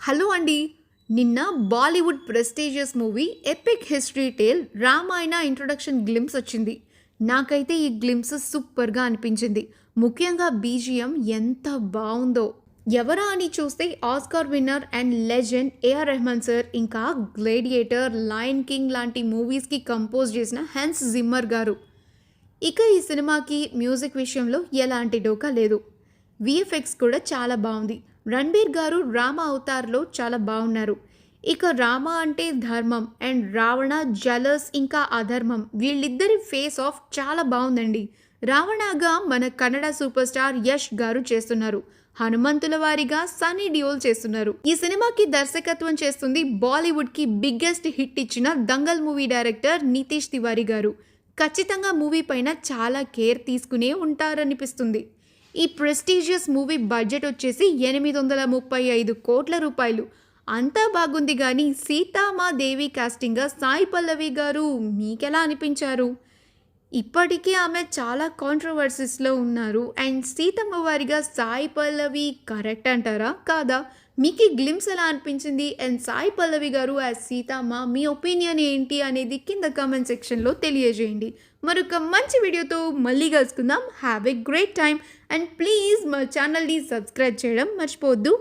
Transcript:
Hello అండి. నిన్న Bollywood prestigious movie 'epic history tale' Ramayana introduction glimpse వచ్చింది. నాకైతే ఈ గ్లింప్స్ సూపర్‌గా అనిపించింది. ముఖ్యంగా బీజీఎం ఎంత బావుందో! ఎవరా అని చూస్తే Oscar winner and legend AR Rahman sir, ఇంకా 'గ్లేడియేటర్', 'లయన్ కింగ్' లాంటి మూవీస్‌కి కంపోజ్ చేసిన హన్స్ జిమ్మర్ గారు. ఇక ఈ సినిమాకి మ్యూజిక్ విషయంలో ఎలాంటి డోకా లేదు. వీఎఫ్ఎక్స్ కూడా చాలా బావుంది. రణ్బీర్ గారు రామ అవతార్‌లో చాలా బావున్నారు. ఇక రామ అంటే ధర్మం అండ్ రావణ జలస్ ఇంకా అధర్మం, వీళ్ళిద్దరి ఫేస్ ఆఫ్ చాలా బావుందండి. రావణగా మన కన్నడ సూపర్ స్టార్ యష్ గారు చేస్తున్నారు. హనుమంతుల వారిగా సన్నీ డియోల్ చేస్తున్నారు. ఈ సినిమాకి దర్శకత్వం చేస్తుంది బాలీవుడ్‌కి బిగ్గెస్ట్ హిట్ ఇచ్చిన 'దంగల్' మూవీ డైరెక్టర్ నితీష్ తివారీ గారు. ఖచ్చితంగా మూవీ పైన చాలా కేర్ తీసుకునే ఉంటారనిపిస్తుంది. ఈ ప్రెస్టీజియస్ మూవీ బడ్జెట్ వచ్చేసి 835 కోట్ల రూపాయలు. అంతా బాగుంది గానీ సీతామాదేవి కాస్టింగ్‌గా సాయి పల్లవి గారు మీకెలా అనిపించారు? ఇప్పటికీ ఆమె చాలా కాంట్రోవర్సీస్‌లో ఉన్నారు. అండ్ సీతమ్మ వారిగా సాయి పల్లవి కరెక్ట్ అంటారా? కాదా? మీకు ఈ గ్లింప్స్ ఎలా అనిపించింది? అండ్ సాయి పల్లవి గారు యాజ్ సీతమ్మ మీ ఒపీనియన్ ఏంటి అనేది కింద కామెంట్ సెక్షన్‌లో తెలియజేయండి. మరొక మంచి వీడియోతో మళ్ళీ కలుసుకుందాం. Have a great time and please మా ఛానల్‌ని సబ్స్క్రైబ్ చేయడం మర్చిపోవద్దు.